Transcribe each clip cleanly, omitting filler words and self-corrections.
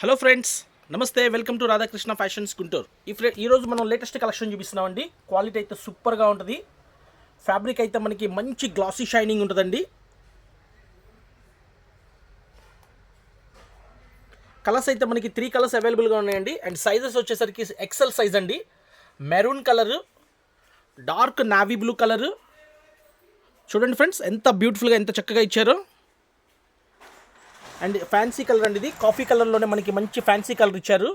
Hello friends, నమస్తే. Welcome to Radhakrishna fashions Guntur. ఈరోజు మనం లేటెస్ట్ కలెక్షన్ చూపిస్తున్నామండి. క్వాలిటీ అయితే సూపర్గా ఉంటుంది. ఫ్యాబ్రిక్ అయితే మనకి మంచి గ్లాసీ షైనింగ్ ఉంటుందండి. కలర్స్ అయితే మనకి 3 కలర్స్ అవైలబుల్గా ఉన్నాయండి. అండ్ సైజెస్ వచ్చేసరికి ఎక్సెల్ సైజ్ అండి. Maroon colour, dark navy blue colour. చూడండి ఫ్రెండ్స్, ఎంత బ్యూటిఫుల్గా ఎంత చక్కగా ఇచ్చారో. అండ్ ఫ్యాన్సీ కలర్ అండి, ఇది కాఫీ కలర్లోనే మనకి మంచి ఫ్యాన్సీ కలర్ ఇచ్చారు.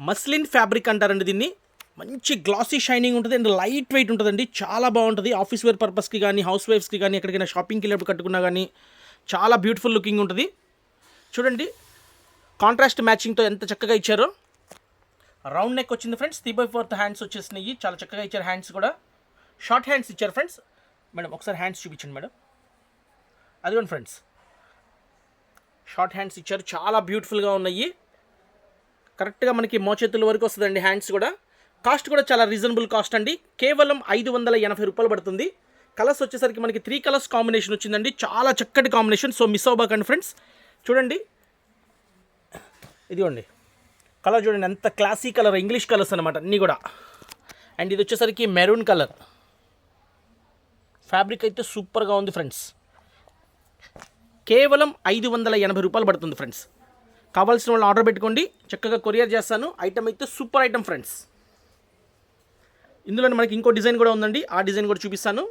మస్లిన్ ఫ్యాబ్రిక్ అంటారండి దీన్ని. మంచి గ్లాసీ షైనింగ్ ఉంటుంది అండ్ లైట్ వెయిట్ ఉంటుందండి. చాలా బాగుంటుంది. ఆఫీస్ వేర్ పర్పస్కి కానీ, హౌస్ వైఫ్స్కి కానీ, ఎక్కడికైనా షాపింగ్కి వెళ్ళినప్పుడు కట్టుకున్నా కానీ చాలా బ్యూటిఫుల్ లుకింగ్ ఉంటుంది. చూడండి, కాంట్రాస్ట్ మ్యాచింగ్తో ఎంత చక్కగా ఇచ్చారో. రౌండ్ నెక్ వచ్చింది ఫ్రెండ్స్. 3/4 హ్యాండ్స్ వచ్చేసినాయి. చాలా చక్కగా ఇచ్చారు. హ్యాండ్స్ కూడా షార్ట్ హ్యాండ్స్ ఇచ్చారు ఫ్రెండ్స్. మేడం ఒకసారి హ్యాండ్స్ చూపించండి మేడం. అదిగోండి ఫ్రెండ్స్, షార్ట్ హ్యాండ్స్ ఇచ్చారు. చాలా బ్యూటిఫుల్గా ఉన్నాయి. కరెక్ట్గా మనకి మోచేతుల వరకు వస్తుందండి హ్యాండ్స్ కూడా. కాస్ట్ కూడా చాలా రీజనబుల్ కాస్ట్ అండి. కేవలం 580 రూపాయలు పడుతుంది. కలర్స్ వచ్చేసరికి మనకి 3 కలర్స్ కాంబినేషన్ వచ్చిందండి. చాలా చక్కటి కాంబినేషన్. సో మిస్ అవ్వకండి ఫ్రెండ్స్. చూడండి, ఇదిగోండి కలర్ చూడండి, ఎంత క్లాసీ కలర్, ఇంగ్లీష్ కలర్స్ అనమాట అన్నీ కూడా. అండ్ ఇది వచ్చేసరికి మెరూన్ కలర్. ఫ్యాబ్రిక్ అయితే సూపర్గా ఉంది ఫ్రెండ్స్. కేవలం 580 రూపాయలు పడుతుంది ఫ్రెండ్స్. కావాల్సిన వాళ్ళు ఆర్డర్ పెట్టుకోండి, చక్కగా కొరియర్ చేస్తాను. ఐటమ్ అయితే సూపర్ ఐటమ్ ఫ్రెండ్స్. ఇందులో మనకి ఇంకో డిజైన్ కూడా ఉందండి, ఆ డిజైన్ కూడా చూపిస్తాను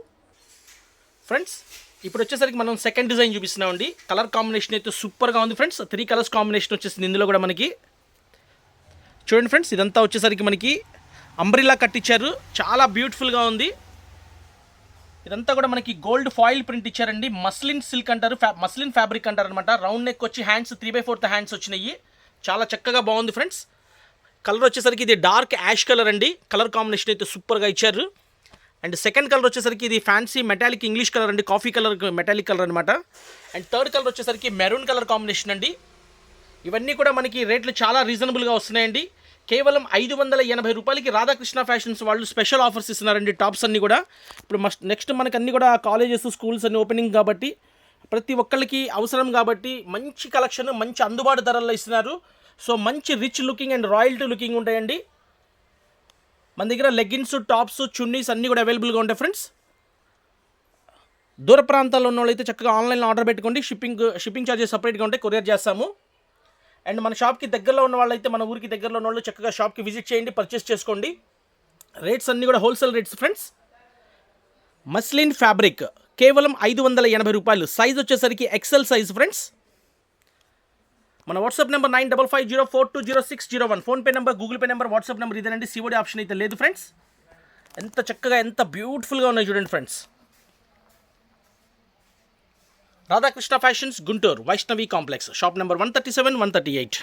ఫ్రెండ్స్. ఇప్పుడు వచ్చేసరికి మనం సెకండ్ డిజైన్ చూపిస్తున్నామండి. కలర్ కాంబినేషన్ అయితే సూపర్గా ఉంది ఫ్రెండ్స్. 3 కలర్స్ కాంబినేషన్ వచ్చేసింది ఇందులో కూడా మనకి. చూడండి ఫ్రెండ్స్, ఇదంతా వచ్చేసరికి మనకి అంబ్రిల్లా కట్టించారు. చాలా బ్యూటిఫుల్గా ఉంది. ఇదంతా కూడా మనకి గోల్డ్ ఫాయిల్ ప్రింట్ ఇచ్చారండి. మస్లిన్ సిల్క్ అంటారు, మస్లిన్ ఫ్యాబ్రిక్ అంటారు అనమాట. రౌండ్ నెక్ వచ్చి హ్యాండ్స్ 3/4 హ్యాండ్స్ వచ్చినాయి. చాలా చక్కగా బాగుంది ఫ్రెండ్స్. కలర్ వచ్చేసరికి ఇది డార్క్ యాష్ కలర్ అండి. కలర్ కాంబినేషన్ అయితే సూపర్గా ఇచ్చారు. అండ్ సెకండ్ కలర్ వచ్చేసరికి ఇది ఫ్యాన్సీ మెటాలిక్ ఇంగ్లీష్ కలర్ అండి. కాఫీ కలర్ మెటాలిక్ కలర్ అనమాట. అండ్ థర్డ్ కలర్ వచ్చేసరికి మెరూన్ కలర్ కాంబినేషన్ అండి. ఇవన్నీ కూడా మనకి రేట్లు చాలా రీజనబుల్గా వస్తున్నాయండి. కేవలం 580 రూపాయలకి రాధాకృష్ణ ఫ్యాషన్స్ వాళ్ళు స్పెషల్ ఆఫర్స్ ఇస్తున్నారండి. టాప్స్ అన్నీ కూడా ఇప్పుడు నెక్స్ట్ మనకు అన్నీ కూడా కాలేజెస్, స్కూల్స్ అన్ని ఓపెనింగ్ కాబట్టి ప్రతి ఒక్కళ్ళకి అవసరం కాబట్టి మంచి కలెక్షన్, మంచి అందుబాటు ధరల్లో ఇస్తున్నారు. సో మంచి rich looking and royalty looking ఉంటాయండి. మన దగ్గర లెగ్గిన్స్, టాప్స్, చున్నీస్ అన్నీ కూడా అవైలబుల్గా ఉంటాయి ఫ్రెండ్స్. దూర ప్రాంతాల్లో ఉన్న వాళ్ళైతే చక్కగా ఆన్లైన్లో ఆర్డర్ పెట్టుకోండి. షిప్పింగ్ ఛార్జెస్ సపరేట్గా ఉంటాయి, కొరియర్ చేస్తాము. అండ్ మన షాప్కి దగ్గరలో ఉన్న వాళ్ళైతే, మన ఊరికి దగ్గరలో ఉన్న వాళ్ళు చక్కగా షాప్కి విజిట్ చేయండి, పర్చేస్ చేసుకోండి. రేట్స్ అన్నీ కూడా wholesale rates friends. Muslin fabric కేవలం 580 రూపాయలు. సైజ్ వచ్చేసరికి ఎక్సెల్ సైజ్ ఫ్రెండ్స్. మన WhatsApp number 9550420601. PhonePe number, Google pay number, WhatsApp number ఇదేనండి. సిఓడి ఆప్షన్ అయితే లేదు ఫ్రెండ్స్. ఎంత చక్కగా ఎంత బ్యూటిఫుల్గా ఉన్నాయి చూడండి friends. Radhakrishna fashions Guntur, Vaishnavi complex, shop number 137, 138.